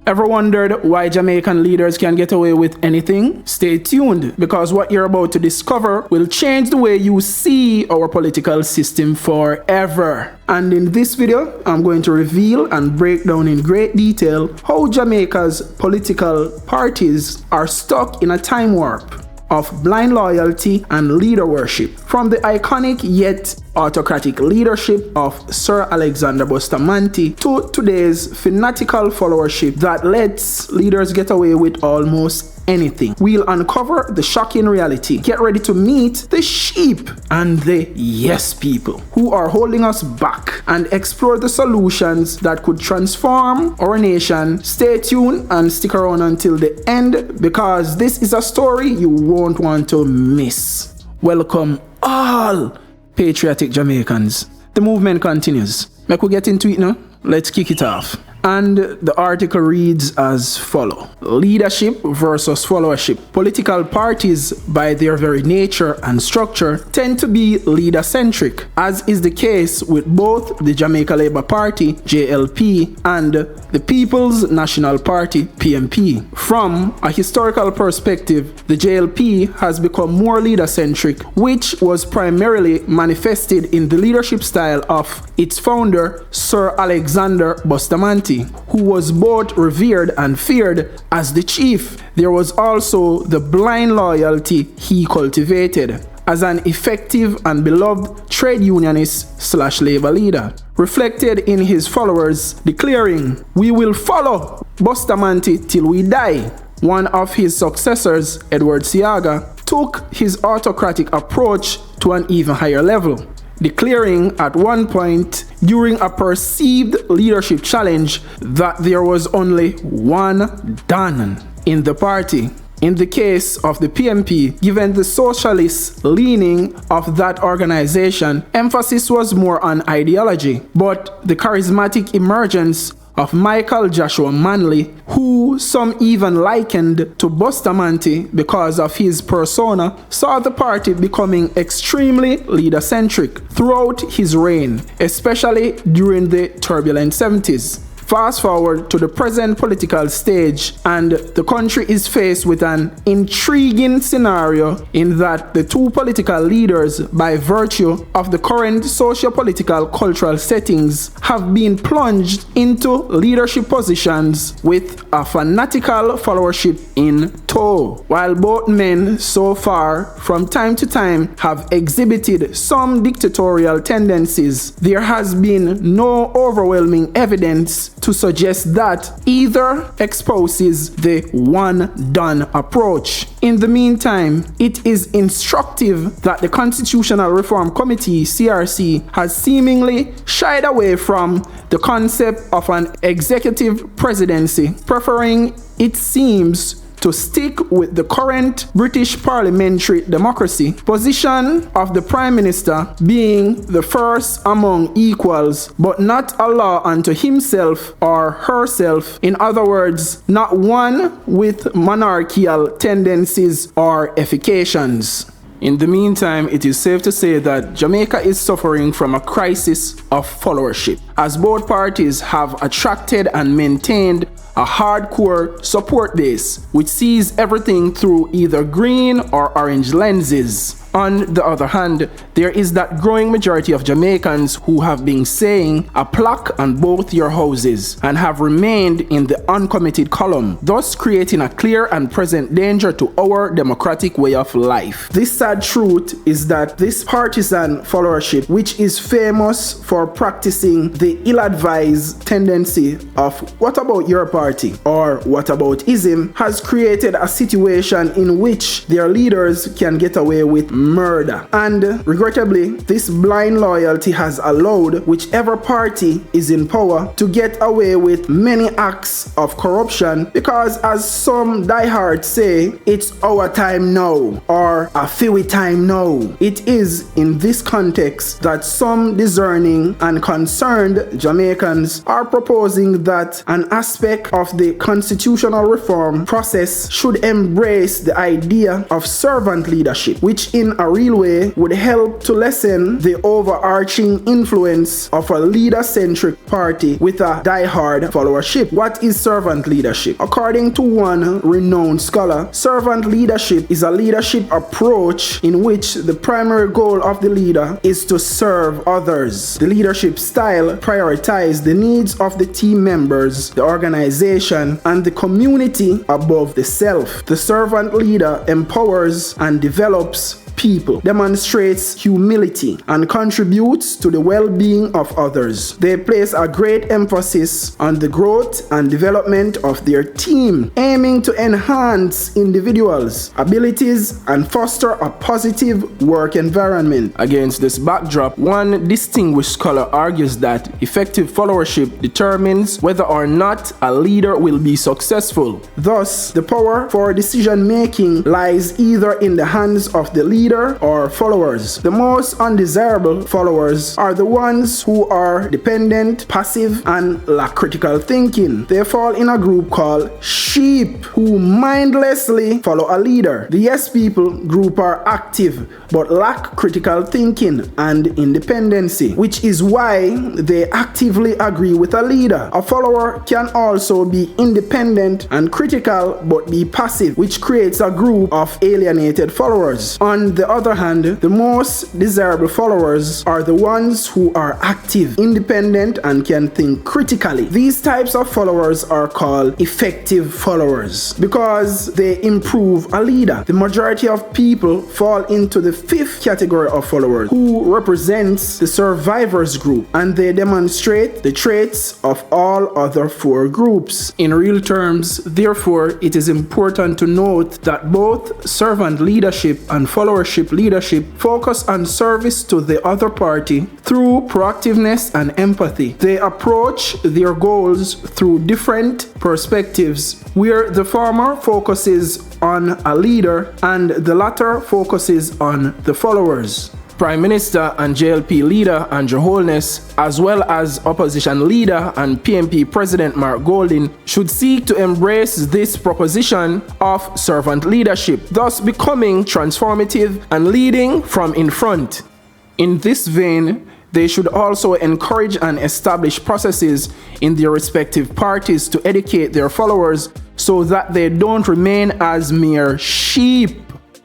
Ever wondered why Jamaican leaders can get away with anything? Stay tuned, because what you're about to discover will change the way you see our political system forever. And in this video, I'm going to reveal and break down in great detail how Jamaica's political parties are stuck in a time warp of blind loyalty and leader worship. From the iconic yet autocratic leadership of Sir Alexander Bustamante to today's fanatical followership that lets leaders get away with almost anything. We'll uncover the shocking reality. Get ready to meet the sheep and the yes people who are holding us back and explore the solutions that could transform our nation. Stay tuned and stick around until the end, because this is a story you won't want to miss. Welcome all patriotic Jamaicans. The movement continues. Make we get into it now. Let's kick it off. And the article reads as follows: leadership versus followership. Political parties, by their very nature and structure, tend to be leader-centric, as is the case with both the Jamaica Labour Party, JLP, and the People's National Party, PNP. From a historical perspective, the JLP has become more leader-centric, which was primarily manifested in the leadership style of its founder, Sir Alexander Bustamante, who was both revered and feared as the chief. There was also the blind loyalty he cultivated as an effective and beloved trade unionist / labor leader, reflected in his followers declaring, "We will follow Bustamante till we die." One of his successors, Edward Seaga, took his autocratic approach to an even higher level, declaring at one point during a perceived leadership challenge that there was only one Don in the party. In the case of the PNP, given the socialist leaning of that organization, emphasis was more on ideology, but the charismatic emergence of Michael Joshua Manley, who some even likened to Bustamante because of his persona, saw the party becoming extremely leader-centric throughout his reign, especially during the turbulent 70s. Fast forward to the present political stage, and the country is faced with an intriguing scenario in that the two political leaders, by virtue of the current socio-political cultural settings, have been plunged into leadership positions with a fanatical followership in tow. While both men so far from time to time have exhibited some dictatorial tendencies, there has been no overwhelming evidence to suggest that either espouses the one-done approach. In the meantime, it is instructive that the Constitutional Reform Committee, CRC, has seemingly shied away from the concept of an executive presidency, preferring, it seems, to stick with the current British parliamentary democracy position of the Prime Minister being the first among equals, but not a law unto himself or herself. In other words, not one with monarchical tendencies or affectations. In the meantime, it is safe to say that Jamaica is suffering from a crisis of followership, as both parties have attracted and maintained a hardcore support base, which sees everything through either green or orange lenses. On the other hand, there is that growing majority of Jamaicans who have been saying a plaque on both your houses and have remained in the uncommitted column, thus creating a clear and present danger to our democratic way of life. This sad truth is that this partisan followership, which is famous for practicing the ill-advised tendency of "what about your party?" or "what about ism?" has created a situation in which their leaders can get away with murder. And regrettably, this blind loyalty has allowed whichever party is in power to get away with many acts of corruption, because, as some diehards say, it's our time now, or a fewy time now. It is in this context that some discerning and concerned Jamaicans are proposing that an aspect of the constitutional reform process should embrace the idea of servant leadership, which in in a real way would help to lessen the overarching influence of a leader-centric party with a die-hard followership. What is servant leadership? According to one renowned scholar, servant leadership is a leadership approach in which the primary goal of the leader is to serve others. The leadership style prioritizes the needs of the team members, the organization, and the community above the self. The servant leader empowers and develops people, demonstrates humility, and contributes to the well-being of others. They place a great emphasis on the growth and development of their team, aiming to enhance individuals' abilities and foster a positive work environment. Against this backdrop, one distinguished scholar argues that effective followership determines whether or not a leader will be successful. Thus, the power for decision-making lies either in the hands of the leader or followers. The most undesirable followers are the ones who are dependent, passive, and lack critical thinking. They fall in a group called sheep who mindlessly follow a leader. The yes people group are active but lack critical thinking and independency, which is why they actively agree with a leader. A follower can also be independent and critical but be passive, which creates a group of alienated followers. On the other hand, the most desirable followers are the ones who are active, independent, and can think critically. These types of followers are called effective followers because they improve a leader. The majority of people fall into the fifth category of followers, who represents the survivors group, and they demonstrate the traits of all other four groups. In real terms, therefore, it is important to note that both servant leadership and followership leadership focus on service to the other party through proactiveness and empathy. They approach their goals through different perspectives, where the former focuses on a leader and the latter focuses on the followers. Prime Minister and JLP leader Andrew Holness, as well as opposition leader and PNP President Mark Golding, should seek to embrace this proposition of servant leadership, thus becoming transformative and leading from in front. In this vein, they should also encourage and establish processes in their respective parties to educate their followers so that they don't remain as mere sheep.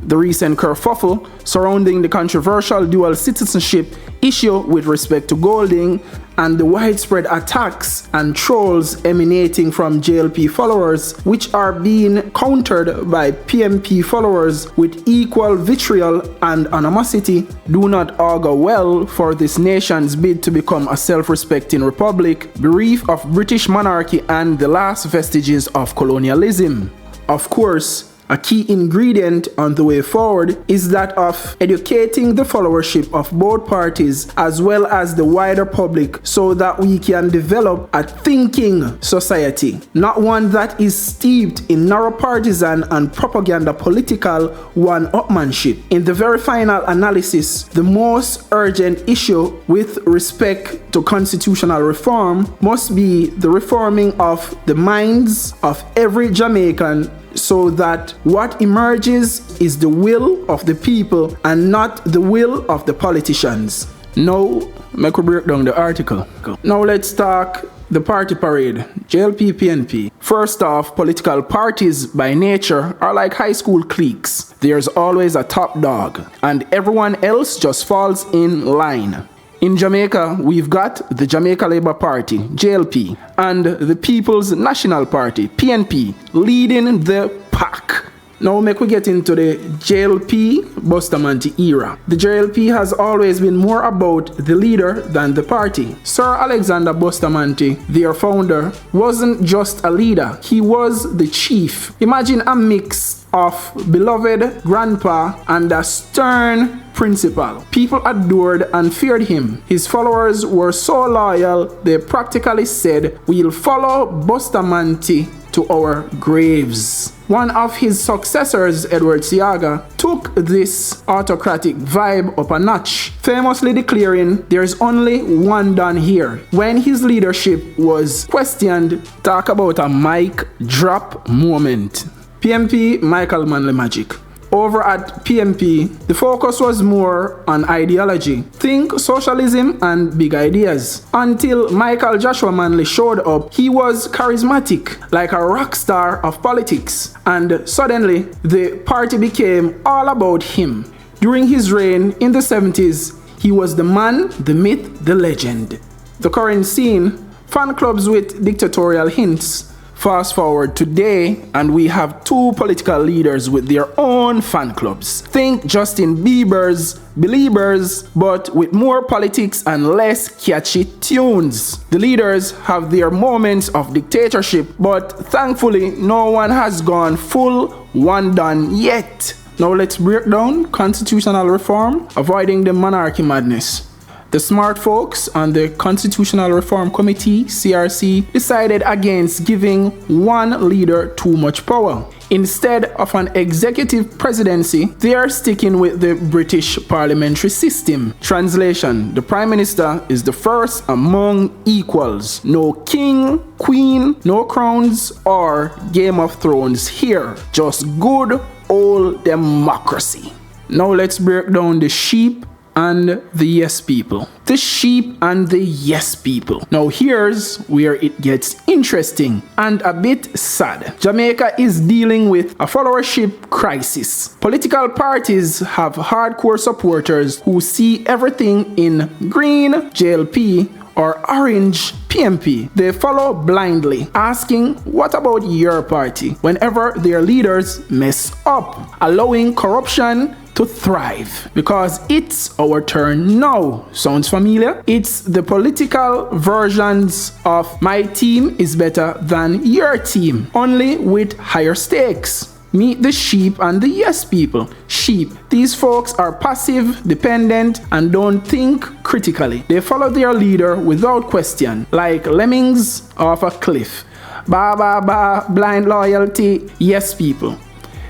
The recent kerfuffle surrounding the controversial dual citizenship issue with respect to Golding and the widespread attacks and trolls emanating from JLP followers, which are being countered by PMP followers with equal vitriol and animosity, do not augur well for this nation's bid to become a self-respecting republic, bereft of British monarchy and the last vestiges of colonialism. Of course, a key ingredient on the way forward is that of educating the followership of both parties as well as the wider public so that we can develop a thinking society, not one that is steeped in narrow partisan and propaganda political one-upmanship. In the very final analysis, the most urgent issue with respect to constitutional reform must be the reforming of the minds of every Jamaican so that what emerges is the will of the people and not the will of the politicians. Now, make we break down the article. Now let's talk the party parade, JLP PNP. First off, political parties by nature are like high school cliques. There's always a top dog, and everyone else just falls in line. In Jamaica, we've got the Jamaica Labour Party, JLP, and the People's National Party, PNP, leading the pack. Now make we get into the JLP Bustamante era. The JLP has always been more about the leader than the party. Sir Alexander Bustamante, their founder, wasn't just a leader, he was the chief. Imagine a mix of beloved grandpa and a stern principal. People adored and feared him. His followers were so loyal, they practically said, "We'll follow Bustamante to our graves." One of his successors, Edward Siaga, took this autocratic vibe up a notch, famously declaring, "There's only one Don here." When his leadership was questioned, talk about a mic drop moment. PMP Michael Manley Magic. over at PMP, the focus was more on ideology. Think socialism and big ideas. Until Michael Joshua Manley showed up, he was charismatic, like a rock star of politics. And suddenly, the party became all about him. During his reign in the 70s, he was the man, the myth, the legend. The current scene, fan clubs with dictatorial hints. Fast forward today, and we have two political leaders with their own fan clubs. Think Justin Bieber's Beliebers, but with more politics and less catchy tunes. The leaders have their moments of dictatorship, but thankfully no one has gone full one done yet. Now let's break down constitutional reform, avoiding the monarchy madness. The smart folks on the Constitutional Reform Committee, CRC, decided against giving one leader too much power. Instead of an executive presidency, they are sticking with the British parliamentary system. Translation: the Prime Minister is the first among equals. No king, queen, no crowns or Game of Thrones here. Just good old democracy. Now let's break down the sheep and the yes people. The sheep and the yes people. Now here's where it gets interesting and a bit sad. Jamaica is dealing with a followership crisis. Political parties have hardcore supporters who see everything in green, JLP, or orange, PMP. They follow blindly, asking, what about your party? Whenever their leaders mess up, allowing corruption to thrive, because it's our turn now. Sounds familiar? It's the political versions of my team is better than your team, only with higher stakes. Meet the sheep and the yes people. Sheep. These folks are passive, dependent, and don't think critically. They follow their leader without question, like lemmings off a cliff. Ba ba ba, blind loyalty, yes people.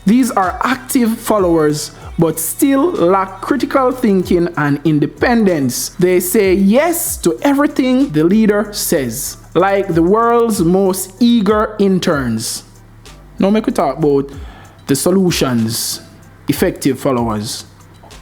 These are active followers, but still lack critical thinking and independence. They say yes to everything the leader says, like the world's most eager interns. Now make we talk about the solutions. Effective followers.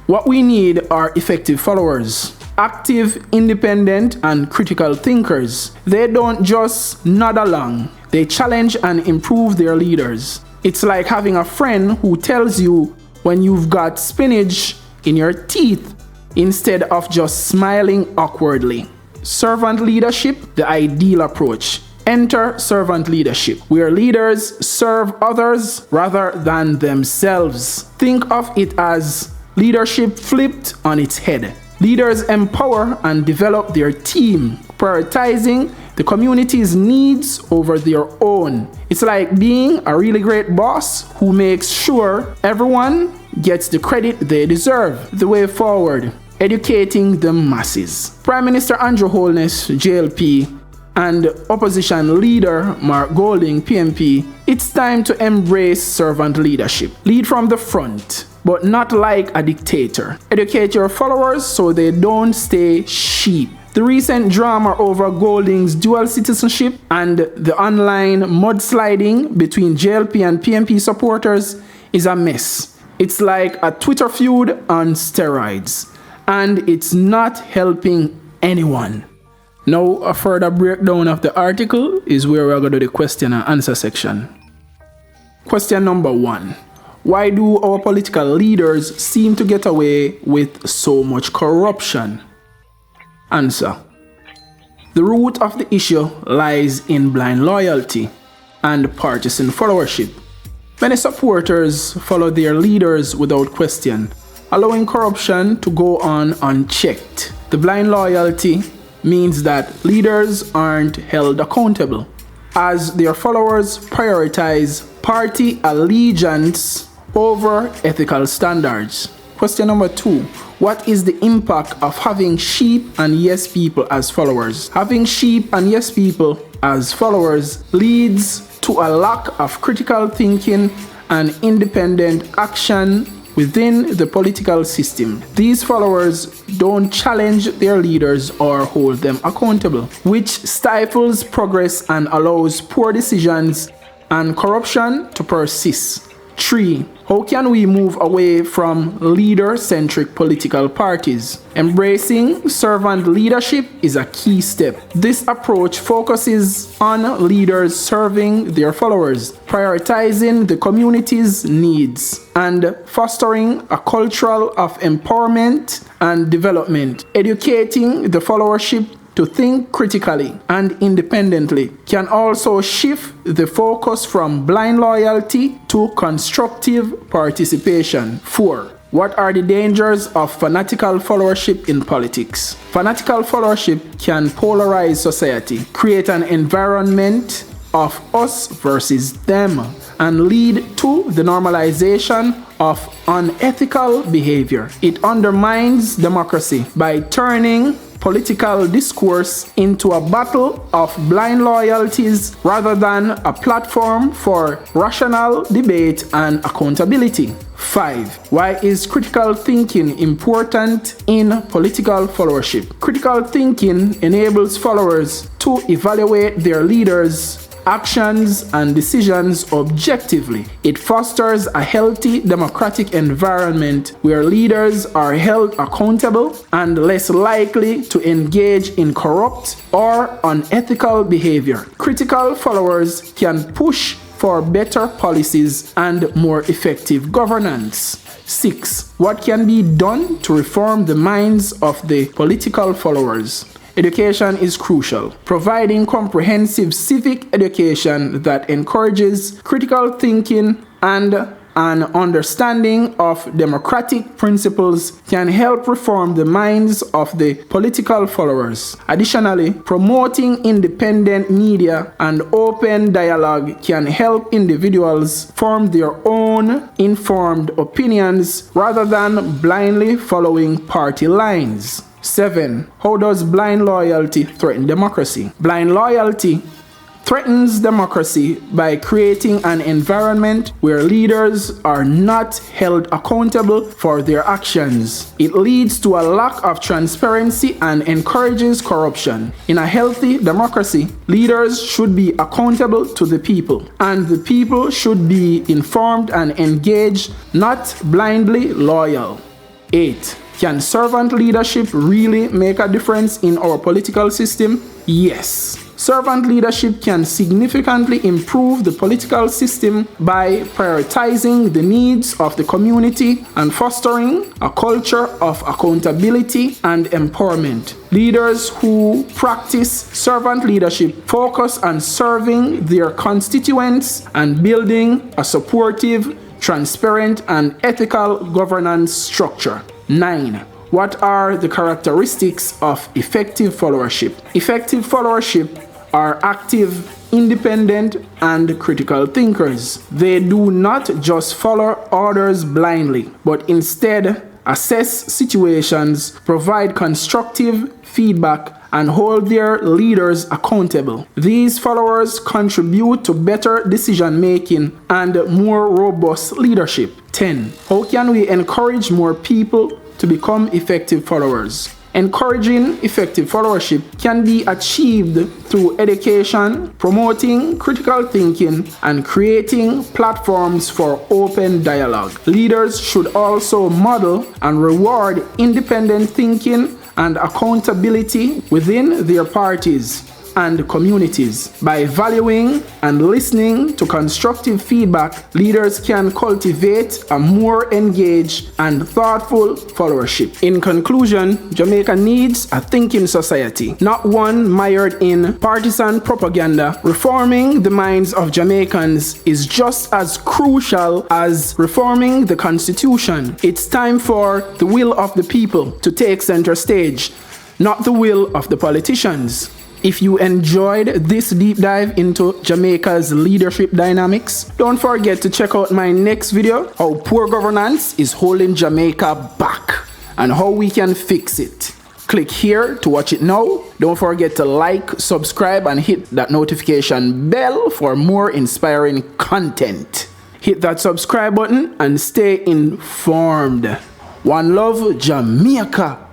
What we need are effective followers. Active, independent, and critical thinkers. They don't just nod along. They challenge and improve their leaders. It's like having a friend who tells you when you've got spinach in your teeth instead of just smiling awkwardly. Servant leadership, the ideal approach. Enter servant leadership, where leaders serve others rather than themselves. Think of it as leadership flipped on its head. Leaders empower and develop their team, prioritizing the community's needs over their own. It's like being a really great boss who makes sure everyone gets the credit they deserve. The way forward, educating the masses. Prime Minister Andrew Holness, JLP, and opposition leader Mark Golding, PMP, it's time to embrace servant leadership. Lead from the front, but not like a dictator. Educate your followers so they don't stay sheep. The recent drama over Golding's dual citizenship and the online mudsliding between JLP and PMP supporters is a mess. It's like a Twitter feud on steroids, and it's not helping anyone. Now, a further breakdown of the article is where we're going to do the question and answer section. Question number 1. Why do our political leaders seem to get away with so much corruption? Answer. The root of the issue lies in blind loyalty and partisan followership. Many supporters follow their leaders without question, allowing corruption to go on unchecked. The blind loyalty means that leaders aren't held accountable, as their followers prioritize party allegiance over ethical standards. Question number 2. What is the impact of having sheep and yes people as followers? Having sheep and yes people as followers leads to a lack of critical thinking and independent action within the political system. These followers don't challenge their leaders or hold them accountable, which stifles progress and allows poor decisions and corruption to persist. 3. How can we move away from leader-centric political parties? Embracing servant leadership is a key step. This approach focuses on leaders serving their followers, prioritizing the community's needs, and fostering a culture of empowerment and development. Educating the followership to think critically and independently can also shift the focus from blind loyalty to constructive participation. 4. What are the dangers of fanatical followership in politics? Fanatical followership can polarize society, create an environment of us versus them, and lead to the normalization of unethical behavior. It undermines democracy by turning political discourse into a battle of blind loyalties rather than a platform for rational debate and accountability. 5. Why is critical thinking important in political followership? Critical thinking enables followers to evaluate their leaders' actions and decisions objectively. It fosters a healthy democratic environment where leaders are held accountable and less likely to engage in corrupt or unethical behavior. Critical followers can push for better policies and more effective governance. 6. What can be done to reform the minds of the political followers? Education is crucial. Providing comprehensive civic education that encourages critical thinking and an understanding of democratic principles can help reform the minds of the political followers. Additionally, promoting independent media and open dialogue can help individuals form their own informed opinions rather than blindly following party lines. 7. How does blind loyalty threaten democracy? Blind loyalty threatens democracy by creating an environment where leaders are not held accountable for their actions. It leads to a lack of transparency and encourages corruption. In a healthy democracy, leaders should be accountable to the people, and the people should be informed and engaged, not blindly loyal. 8. Can servant leadership really make a difference in our political system? Yes. Servant leadership can significantly improve the political system by prioritizing the needs of the community and fostering a culture of accountability and empowerment. Leaders who practice servant leadership focus on serving their constituents and building a supportive, transparent, and ethical governance structure. 9. What are the characteristics of effective followership? Effective followership are active, independent, and critical thinkers. They do not just follow orders blindly, but instead assess situations, provide constructive feedback, and hold their leaders accountable. These followers contribute to better decision-making and more robust leadership. 10. How can we encourage more people to become effective followers? Encouraging effective followership can be achieved through education, promoting critical thinking, and creating platforms for open dialogue. Leaders should also model and reward independent thinking and accountability within their parties and communities. By valuing and listening to constructive feedback, leaders can cultivate a more engaged and thoughtful followership. In conclusion, Jamaica needs a thinking society, not one mired in partisan propaganda. Reforming the minds of Jamaicans is just as crucial as reforming the Constitution. It's time for the will of the people to take center stage, not the will of the politicians. If you enjoyed this deep dive into Jamaica's leadership dynamics, don't forget to check out my next video, how poor governance is holding Jamaica back and how we can fix it. Click here to watch it now. Don't forget to like, subscribe, and hit that notification bell for more inspiring content. Hit that subscribe button and stay informed. One love, Jamaica.